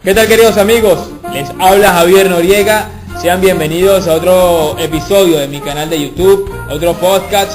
¿Qué tal, queridos amigos? Les habla Javier Noriega. Sean bienvenidos a otro episodio de mi canal de YouTube, otro podcast,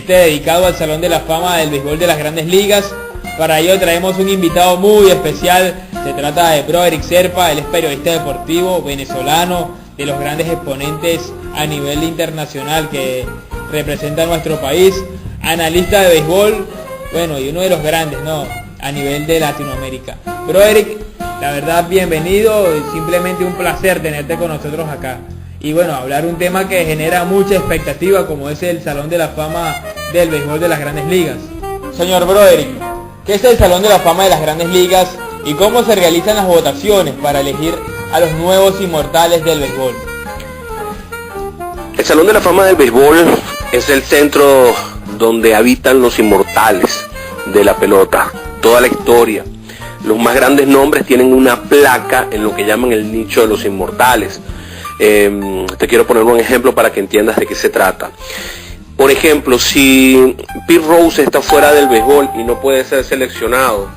dedicado al Salón de la Fama del Béisbol de las Grandes Ligas. Para ello traemos un invitado muy especial. Se trata de Broderick Serpa. Él es periodista deportivo venezolano, de los grandes exponentes a nivel internacional que representa a nuestro país, analista de béisbol, bueno, y uno de los grandes, ¿no?, a nivel de Latinoamérica. Broderick, la verdad, bienvenido, simplemente un placer tenerte con nosotros acá. Y bueno, hablar un tema que genera mucha expectativa, como es el Salón de la Fama del Béisbol de las Grandes Ligas. Señor Broderick, ¿qué es el Salón de la Fama de las Grandes Ligas y cómo se realizan las votaciones para elegir a los nuevos inmortales del béisbol? El Salón de la Fama del Béisbol es el centro donde habitan los inmortales de la pelota, toda la historia. Los más grandes nombres tienen una placa en lo que llaman el nicho de los inmortales. Te quiero poner un ejemplo para que entiendas de qué se trata. Por ejemplo, si Pete Rose está fuera del béisbol y no puede ser seleccionado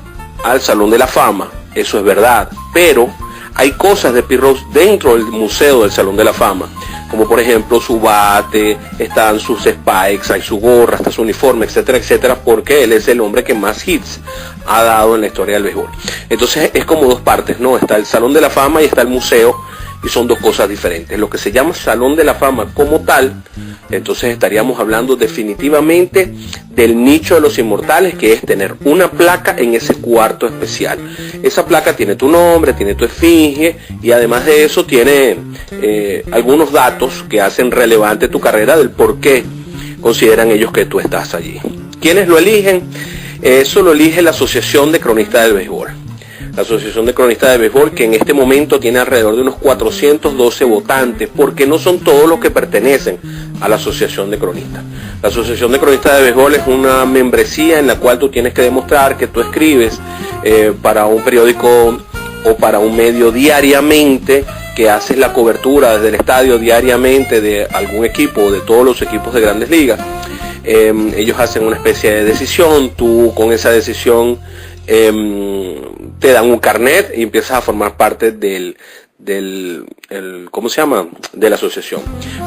al Salón de la Fama, eso es verdad, pero hay cosas de Pete Rose dentro del museo del Salón de la Fama, como por ejemplo su bate, están sus spikes, hay su gorra, está su uniforme, etcétera, etcétera, porque él es el hombre que más hits ha dado en la historia del béisbol. Entonces es como dos partes, ¿no? Está el Salón de la Fama y está el museo, y son dos cosas diferentes. Lo que se llama Salón de la Fama como tal, entonces estaríamos hablando definitivamente del nicho de los inmortales, que es tener una placa en ese cuarto especial. Esa placa tiene tu nombre, tiene tu esfinge, y además de eso tiene algunos datos que hacen relevante tu carrera, del por qué consideran ellos que tú estás allí. ¿Quiénes lo eligen? Eso lo elige la Asociación de Cronistas del Béisbol. La Asociación de Cronistas de Béisbol, que en este momento tiene alrededor de unos 412 votantes, porque no son todos los que pertenecen a la Asociación de Cronistas. La Asociación de Cronistas de Béisbol es una membresía en la cual tú tienes que demostrar que tú escribes para un periódico o para un medio diariamente, que haces la cobertura desde el estadio diariamente de algún equipo o de todos los equipos de Grandes Ligas. Ellos hacen una especie de decisión, tú con esa decisión te dan un carnet y empiezas a formar parte ¿cómo se llama?, de la asociación.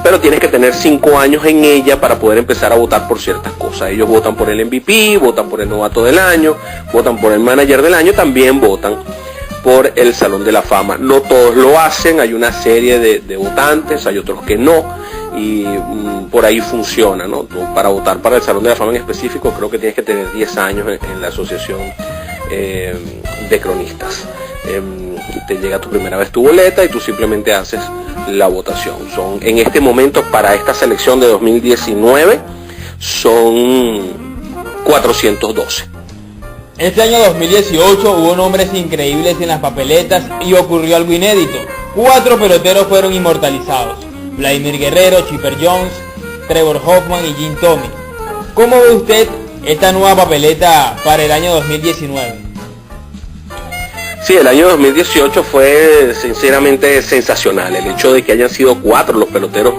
Pero tienes que tener 5 años en ella para poder empezar a votar por ciertas cosas. Ellos votan por el MVP, votan por el novato del año, votan por el manager del año, también votan por el Salón de la Fama. No todos lo hacen, hay una serie de votantes, hay otros que no, y por ahí funciona, ¿no? Tú, para votar para el Salón de la Fama en específico, creo que tienes que tener 10 años en la asociación de cronistas. Te llega tu primera vez tu boleta y tú simplemente haces la votación. Son, en este momento, para esta selección de 2019, son 412. Este año 2018 hubo nombres increíbles en las papeletas y ocurrió algo inédito. 4 peloteros fueron inmortalizados: Vladimir Guerrero, Chipper Jones, Trevor Hoffman y Jim Thome. ¿Cómo ve usted esta nueva papeleta para el año 2019? Sí, el año 2018 fue sinceramente sensacional. El hecho de que hayan sido 4 los peloteros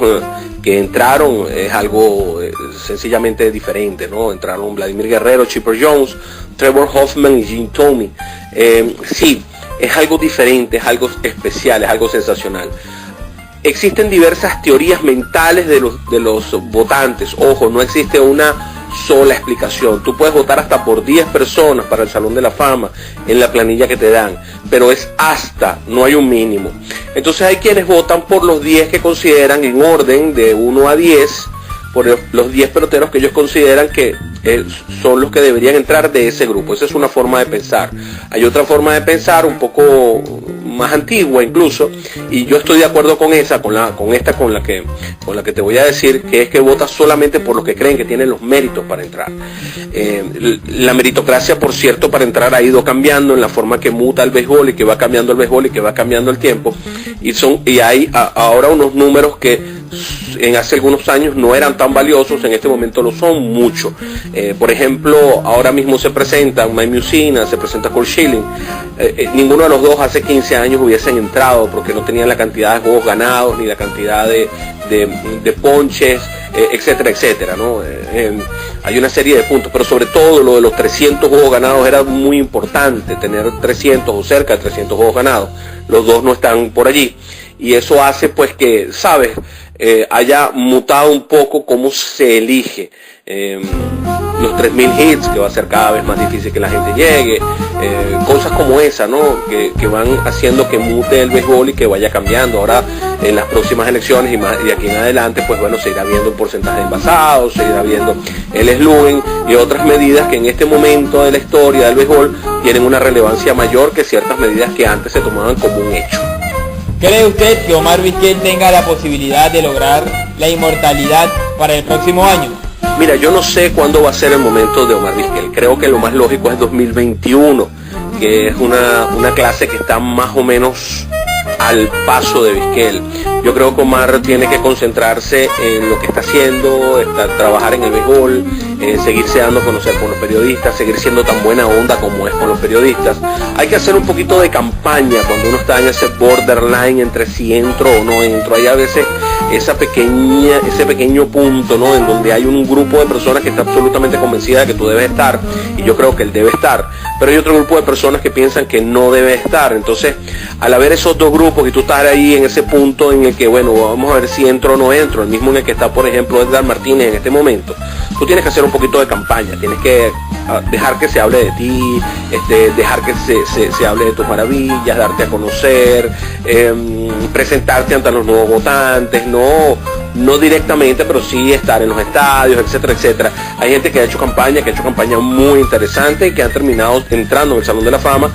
que entraron es algo sencillamente diferente, ¿no? Entraron Vladimir Guerrero, Chipper Jones, Trevor Hoffman y Jim Thome. Sí, es algo diferente, es algo especial, es algo sensacional. Existen diversas teorías mentales de los votantes. Ojo, no existe una sola explicación. Tú puedes votar hasta por 10 personas para el Salón de la Fama en la planilla que te dan, pero es hasta, no hay un mínimo. Entonces hay quienes votan por los 10 que consideran, en orden de 1 a 10, por los 10 peloteros que ellos consideran que son los que deberían entrar de ese grupo. Esa es una forma de pensar. Hay otra forma de pensar un poco más antigua incluso, y yo estoy de acuerdo con esta, con la que te voy a decir, que es que votas solamente por los que creen que tienen los méritos para entrar. La meritocracia, por cierto, para entrar ha ido cambiando en la forma que muta el béisbol, y que va cambiando el béisbol, y que va cambiando el tiempo, y hay ahora unos números que hace algunos años no eran tan valiosos, en este momento lo son mucho. Por ejemplo, ahora mismo se presentan Mike Mussina, se presenta Curt Schilling. Ninguno de los dos hace 15 años hubiesen entrado, porque no tenían la cantidad de juegos ganados, ni la cantidad de ponches, etcétera, etcétera, ¿no? hay una serie de puntos, pero sobre todo lo de los 300 juegos ganados era muy importante, tener 300 o cerca de 300 juegos ganados. Los dos no están por allí, y eso hace pues que, ¿sabes?, haya mutado un poco cómo se elige los 3000 hits, que va a ser cada vez más difícil que la gente llegue, cosas como esa, ¿no?, que van haciendo que mute el béisbol y que vaya cambiando. Ahora en las próximas elecciones y de aquí en adelante, pues bueno, se irá viendo el porcentaje de envasados, se irá viendo el slugging y otras medidas que en este momento de la historia del béisbol tienen una relevancia mayor que ciertas medidas que antes se tomaban como un hecho. ¿Cree usted que Omar Vizquel tenga la posibilidad de lograr la inmortalidad para el próximo año? Mira, yo no sé cuándo va a ser el momento de Omar Vizquel. Creo que lo más lógico es 2021, que es una clase que está más o menos al paso de Vizquel. Yo creo que Omar tiene que concentrarse en lo que está haciendo, trabajar en el béisbol, seguirse dando a conocer con los periodistas, seguir siendo tan buena onda como es con los periodistas. Hay que hacer un poquito de campaña cuando uno está en ese borderline entre si entro o no entro. Hay a veces ese pequeño punto, ¿no?, en donde hay un grupo de personas que está absolutamente convencida de que tú debes estar, y yo creo que él debe estar, pero hay otro grupo de personas que piensan que no debe estar. Entonces, al haber esos dos grupos y tú estás ahí en ese punto en el que, bueno, vamos a ver si entro o no entro, el mismo en el que está, por ejemplo, Edgar Martínez en este momento, tú tienes que hacer un poquito de campaña, tienes que dejar que se hable de ti, dejar que se hable de tus maravillas, darte a conocer, presentarte ante los nuevos votantes, no directamente, pero sí estar en los estadios, etcétera, etcétera. Hay gente que ha hecho campaña muy interesante y que han terminado entrando en el Salón de la Fama,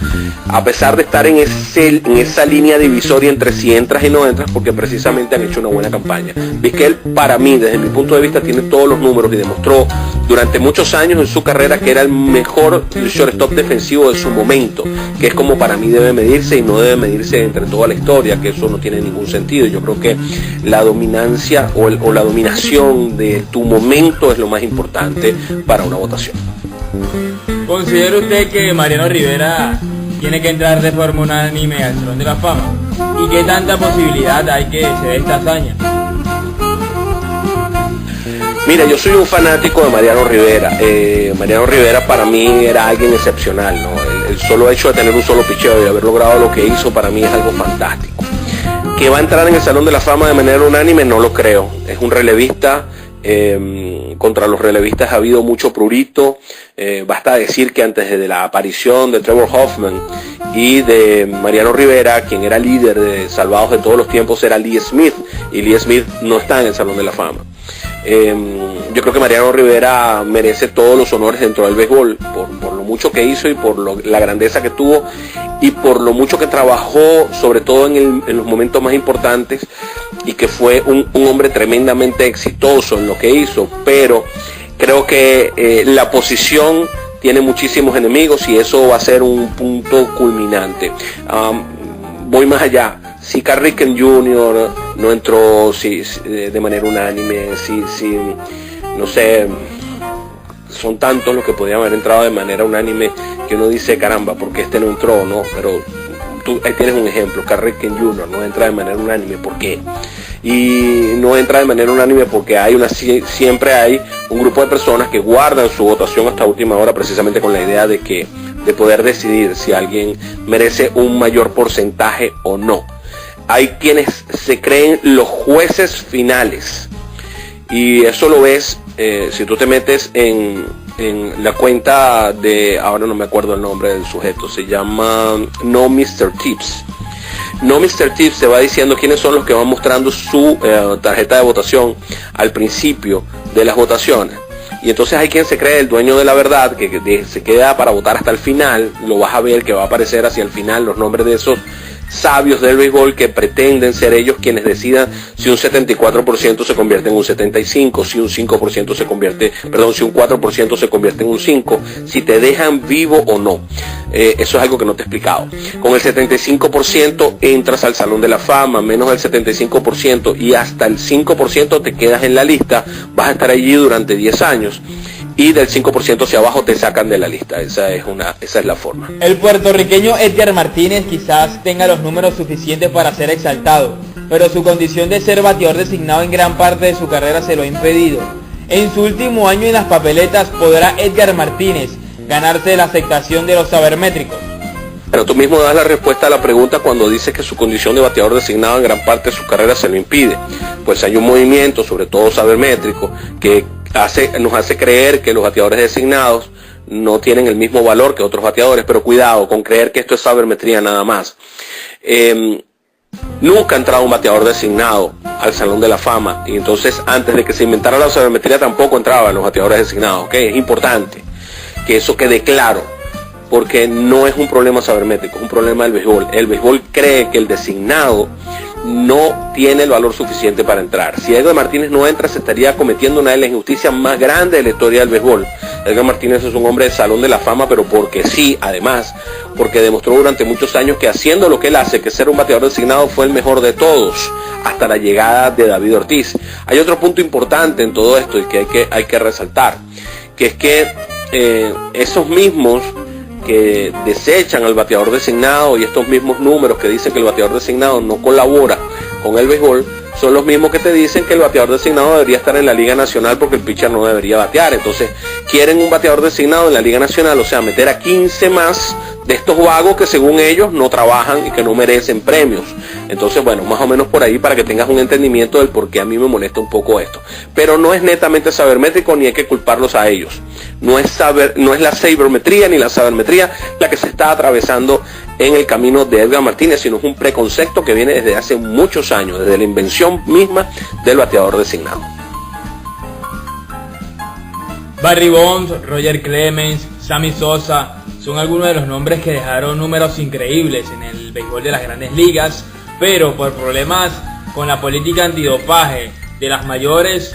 a pesar de estar en esa línea divisoria entre si entras y no entras, porque precisamente han hecho una buena campaña. Vizquel, para mí, desde mi punto de vista, tiene todos los números y demostró durante muchos años en su carrera que era el mejor shortstop defensivo de su momento, que es como para mí debe medirse, y no debe medirse entre toda la historia, que eso no tiene ningún sentido. Yo creo que la dominancia o la dominación de tu momento es lo más importante para una votación. ¿Considera usted que Mariano Rivera tiene que entrar de forma unánime al Salón de la Fama? ¿Y qué tanta posibilidad hay que se dé esta hazaña? Mira, yo soy un fanático de Mariano Rivera. Mariano Rivera para mí era alguien excepcional, ¿no? El solo hecho de tener un solo picheo y haber logrado lo que hizo para mí es algo fantástico. ¿Que va a entrar en el Salón de la Fama de manera unánime? No lo creo. Es un relevista. Contra los relevistas ha habido mucho prurito. Basta decir que antes de la aparición de Trevor Hoffman y de Mariano Rivera, quien era líder de salvados de todos los tiempos era Lee Smith, y Lee Smith no está en el Salón de la Fama. Yo creo que Mariano Rivera merece todos los honores dentro del béisbol por lo mucho que hizo y por la grandeza que tuvo y por lo mucho que trabajó, sobre todo en los momentos más importantes, y que fue un hombre tremendamente exitoso en lo que hizo. Pero creo que la posición tiene muchísimos enemigos y eso va a ser un punto culminante. Voy más allá. Si Cal Ripken Jr. no entró de manera unánime, no sé, son tantos los que podrían haber entrado de manera unánime que uno dice, caramba, ¿por qué este no entró? ¿No? Pero tú ahí tienes un ejemplo. Cal Ripken Jr. no entra de manera unánime, ¿por qué? Y no entra de manera unánime porque siempre hay un grupo de personas que guardan su votación hasta última hora, precisamente con la idea de poder decidir si alguien merece un mayor porcentaje o no. Hay quienes se creen los jueces finales, y eso lo ves si tú te metes en la cuenta de, ahora no me acuerdo el nombre del sujeto, se llama No Mr. Tips. No Mr. Tips te va diciendo quiénes son los que van mostrando su tarjeta de votación al principio de las votaciones. Y entonces hay quien se cree el dueño de la verdad, que se queda para votar hasta el final. Lo vas a ver que va a aparecer hacia el final los nombres de esos sabios del béisbol que pretenden ser ellos quienes decidan si un 74% se convierte en un 75%, si un 5% si un 4% se convierte en un 5%, si te dejan vivo o no. Eso es algo que no te he explicado. Con el 75% entras al Salón de la Fama, menos del 75% y hasta el 5% te quedas en la lista, vas a estar allí durante 10 años. Y del 5% hacia abajo te sacan de la lista. Esa es la forma. El puertorriqueño Edgar Martínez quizás tenga los números suficientes para ser exaltado, pero su condición de ser bateador designado en gran parte de su carrera se lo ha impedido. En su último año en las papeletas, ¿podrá Edgar Martínez ganarse la aceptación de los sabermétricos? Pero tú mismo das la respuesta a la pregunta cuando dices que su condición de bateador designado en gran parte de su carrera se lo impide. Pues hay un movimiento, sobre todo sabermétrico, que nos hace creer que los bateadores designados no tienen el mismo valor que otros bateadores, pero cuidado con creer que esto es sabermetría nada más. Nunca ha entrado un bateador designado al Salón de la Fama, y entonces antes de que se inventara la sabermetría tampoco entraban los bateadores designados, ¿ok? Es importante que eso quede claro, porque no es un problema sabermétrico, es un problema del béisbol. El béisbol cree que el designado no tiene el valor suficiente para entrar. Si Edgar Martínez no entra, se estaría cometiendo una de las injusticias más grandes de la historia del béisbol. Edgar Martínez es un hombre del Salón de la Fama, pero porque sí, además, porque demostró durante muchos años que haciendo lo que él hace, que ser un bateador designado, fue el mejor de todos, hasta la llegada de David Ortiz. Hay otro punto importante en todo esto y que hay que resaltar, que es que esos mismos que desechan al bateador designado y estos mismos números que dicen que el bateador designado no colabora con el béisbol, son los mismos que te dicen que el bateador designado debería estar en la Liga Nacional porque el pitcher no debería batear. Entonces quieren un bateador designado en la Liga Nacional, o sea, meter a 15 más de estos vagos que según ellos no trabajan y que no merecen premios. Entonces, bueno, más o menos por ahí para que tengas un entendimiento del por qué a mí me molesta un poco esto. Pero no es netamente sabermétrico ni hay que culparlos a ellos. No es la sabermetría ni la sabermetría la que se está atravesando en el camino de Edgar Martínez, sino es un preconcepto que viene desde hace muchos años, desde la invención misma del bateador designado. Barry Bonds, Roger Clemens, Sammy Sosa son algunos de los nombres que dejaron números increíbles en el béisbol de las grandes ligas, pero por problemas con la política antidopaje de las mayores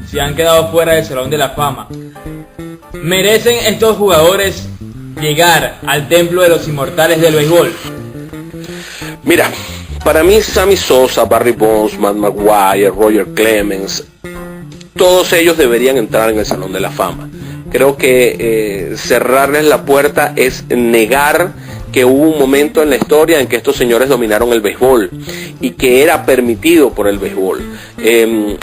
se han quedado fuera del Salón de la Fama. ¿Merecen estos jugadores llegar al templo de los inmortales del béisbol? Mira, para mí Sammy Sosa, Barry Bonds, Matt McGwire, Roger Clemens, todos ellos deberían entrar en el Salón de la Fama. Creo que cerrarles la puerta es negar que hubo un momento en la historia en que estos señores dominaron el béisbol y que era permitido por el béisbol.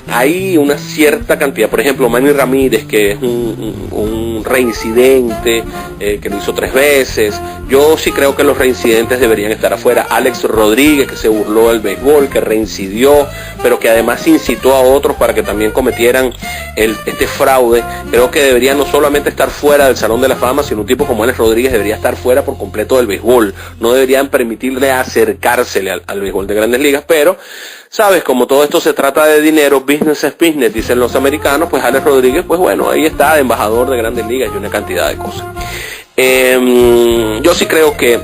Hay una cierta cantidad, por ejemplo, Manny Ramírez, que es un reincidente, que lo hizo 3 veces. Yo sí creo que los reincidentes deberían estar afuera. Alex Rodríguez, que se burló del béisbol, que reincidió, pero que además incitó a otros para que también cometieran este fraude. Creo que debería no solamente estar fuera del Salón de la Fama, sino un tipo como Alex Rodríguez debería estar fuera por completo del béisbol. No deberían permitirle acercársele al béisbol de grandes ligas, pero sabes, como todo esto se trata de dinero, business es business, dicen los americanos, pues Alex Rodríguez, pues bueno, ahí está, de embajador de grandes ligas y una cantidad de cosas. Yo sí creo que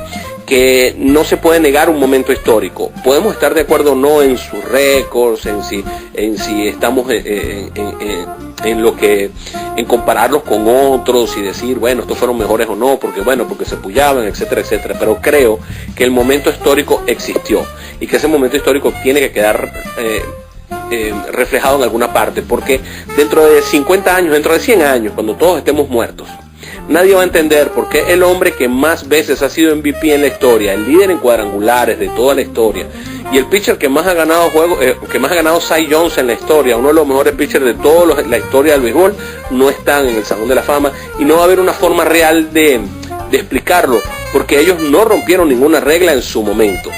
no se puede negar un momento histórico. Podemos estar de acuerdo o no en sus récords, en si estamos en compararlos con otros y decir, bueno, estos fueron mejores o no, porque se pullaban, etcétera, etcétera. Pero creo que el momento histórico existió y que ese momento histórico tiene que quedar reflejado en alguna parte, porque dentro de 50 años, dentro de 100 años, cuando todos estemos muertos, nadie va a entender por qué el hombre que más veces ha sido MVP en la historia, el líder en cuadrangulares de toda la historia, y el pitcher que más ha ganado que más ha ganado Cy Jones en la historia, uno de los mejores pitchers de toda la historia del béisbol, no están en el Salón de la Fama, y no va a haber una forma real de explicarlo, porque ellos no rompieron ninguna regla en su momento,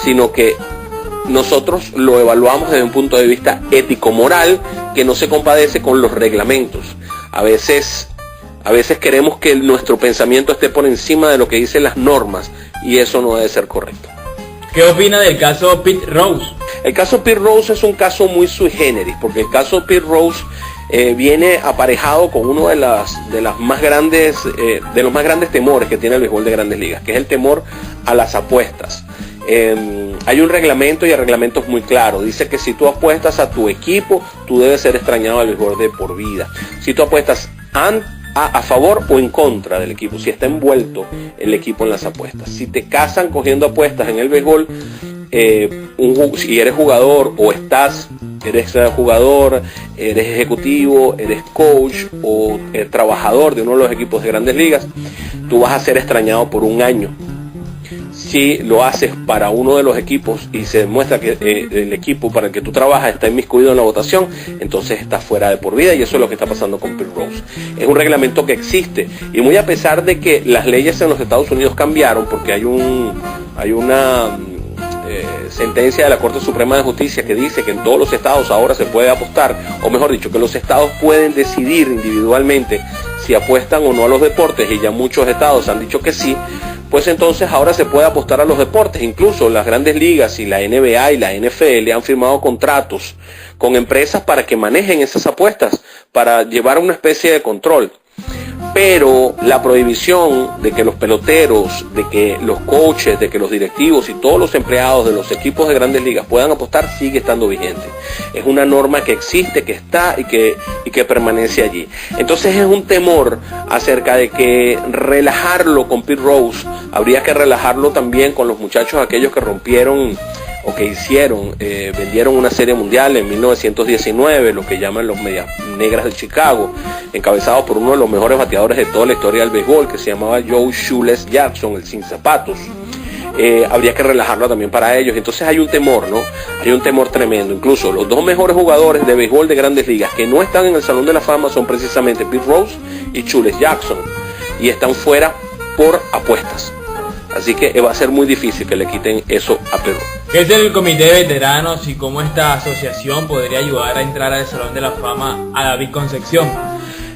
sino que nosotros lo evaluamos desde un punto de vista ético-moral que no se compadece con los reglamentos. A veces queremos que nuestro pensamiento esté por encima de lo que dicen las normas y eso no debe ser correcto. ¿Qué opina del caso Pete Rose? El caso Pete Rose es un caso muy sui generis, porque el caso Pete Rose viene aparejado con uno de los más grandes temores que tiene el béisbol de grandes ligas, que es el temor a las apuestas. Hay un reglamento y el reglamento es muy claro. Dice que si tú apuestas a tu equipo, tú debes ser extrañado al béisbol de por vida. Si tú apuestas a favor o en contra del equipo, si está envuelto el equipo en las apuestas, si te casan cogiendo apuestas en el béisbol, si eres jugador o eres jugador, eres ejecutivo, eres coach o trabajador de uno de los equipos de grandes ligas, tú vas a ser extrañado por 1 año. Si lo haces para uno de los equipos y se demuestra que el equipo para el que tú trabajas está inmiscuido en la votación, entonces está fuera de por vida, y eso es lo que está pasando con Pete Rose. Es un reglamento que existe, y muy a pesar de que las leyes en los Estados Unidos cambiaron, porque hay una sentencia de la Corte Suprema de Justicia que dice que en todos los estados ahora se puede apostar, o mejor dicho, que los estados pueden decidir individualmente si apuestan o no a los deportes, y ya muchos estados han dicho que sí. Pues entonces ahora se puede apostar a los deportes. Incluso las grandes ligas y la NBA y la NFL han firmado contratos con empresas para que manejen esas apuestas, para llevar una especie de control. Pero la prohibición de que los peloteros, de que los coaches, de que los directivos y todos los empleados de los equipos de grandes ligas puedan apostar sigue estando vigente. Es una norma que existe, que está y que permanece allí. Entonces es un temor acerca de que relajarlo con Pete Rose, habría que relajarlo también con los muchachos aquellos que rompieron o que vendieron una serie mundial en 1919, lo que llaman los Medias Negras de Chicago, encabezados por uno de los mejores bateadores de toda la historia del béisbol, que se llamaba Joe Shoeless Jackson, el sin zapatos. Habría que relajarlo también para ellos. Entonces hay un temor, ¿no? Hay un temor tremendo. Incluso los dos mejores jugadores de béisbol de grandes ligas que no están en el Salón de la Fama son precisamente Pete Rose y Shoeless Jackson, y están fuera por apuestas. Así que va a ser muy difícil que le quiten eso a Perú. ¿Qué es el Comité de Veteranos y cómo esta asociación podría ayudar a entrar al Salón de la Fama a David Concepción?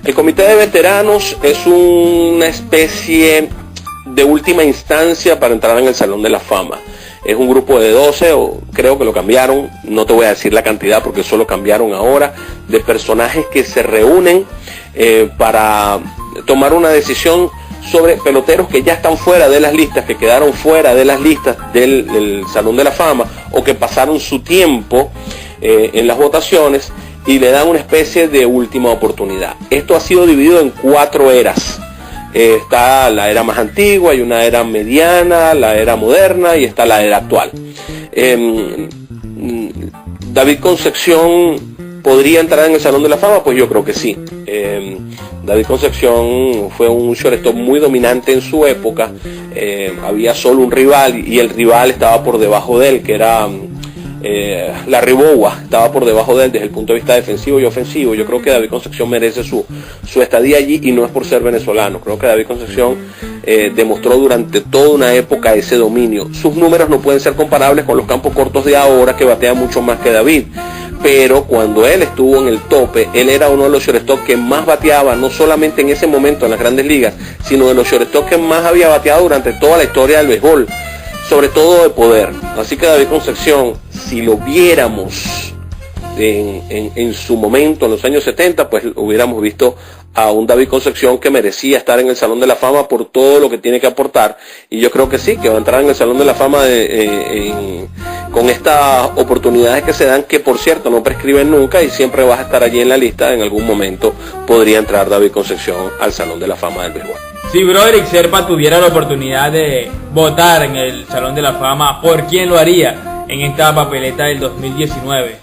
El Comité de Veteranos es una especie de última instancia para entrar en el Salón de la Fama. Es un grupo de 12, o creo que lo cambiaron, no te voy a decir la cantidad porque eso lo cambiaron ahora, de personajes que se reúnen para tomar una decisión sobre peloteros que ya están fuera de las listas, que quedaron fuera de las listas del Salón de la Fama, o que pasaron su tiempo en las votaciones, y le dan una especie de última oportunidad. Esto ha sido dividido en 4 eras. Está la era más antigua, hay una era mediana, la era moderna, y está la era actual. David Concepción ¿podría entrar en el Salón de la Fama? Pues yo creo que sí. David Concepción fue un shortstop muy dominante en su época. Había solo un rival, y el rival estaba por debajo de él, que era Larry Bowa, estaba por debajo de él desde el punto de vista defensivo y ofensivo. Yo creo que David Concepción merece su estadía allí, y no es por ser venezolano. Creo que David Concepción demostró durante toda una época ese dominio. Sus números no pueden ser comparables con los campos cortos de ahora, que batean mucho más que David. Pero cuando él estuvo en el tope, él era uno de los shortstop que más bateaba, no solamente en ese momento en las grandes ligas, sino de los shortstop que más había bateado durante toda la historia del béisbol, sobre todo de poder. Así que David Concepción, si lo viéramos en su momento, en los años 70, pues hubiéramos visto a un David Concepción que merecía estar en el Salón de la Fama por todo lo que tiene que aportar, y yo creo que sí, que va a entrar en el Salón de la Fama con estas oportunidades que se dan, que por cierto no prescriben nunca, y siempre vas a estar allí en la lista. En algún momento podría entrar David Concepción al Salón de la Fama del béisbol. Si Broderick Serpa tuviera la oportunidad de votar en el Salón de la Fama, ¿por quién lo haría en esta papeleta del 2019?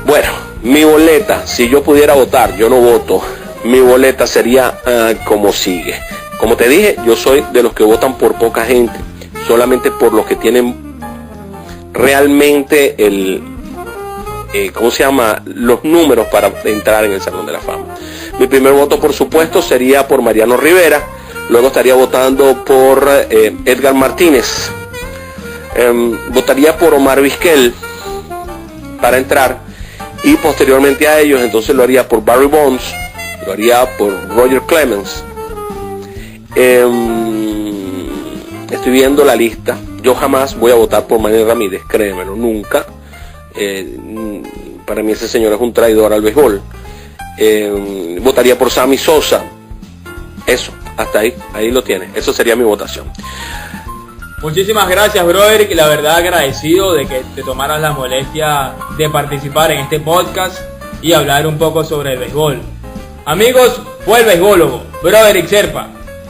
Bueno, mi boleta, si yo pudiera votar, yo no voto, mi boleta sería como sigue. Como te dije, yo soy de los que votan por poca gente, solamente por los que tienen realmente los números para entrar en el Salón de la Fama. Mi primer voto, por supuesto, sería por Mariano Rivera. Luego estaría votando por Edgar Martínez. Votaría por Omar Vizquel para entrar, y posteriormente a ellos entonces lo haría por Barry Bonds, lo haría por Roger Clemens. Estoy viendo la lista. Yo jamás voy a votar por Manny Ramírez, créemelo, nunca. Para mí ese señor es un traidor al béisbol. Votaría por Sammy Sosa. Eso, hasta ahí lo tiene. Eso sería mi votación. Muchísimas gracias, brother, y la verdad agradecido de que te tomaras la molestia de participar en este podcast y hablar un poco sobre el béisbol. Amigos, fue el beisbólogo Broderick Serpa,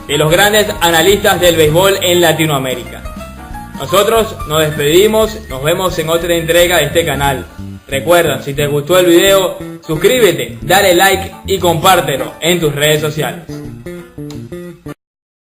de los grandes analistas del béisbol en Latinoamérica. Nosotros nos despedimos, nos vemos en otra entrega de este canal. Recuerda, si te gustó el video, suscríbete, dale like y compártelo en tus redes sociales.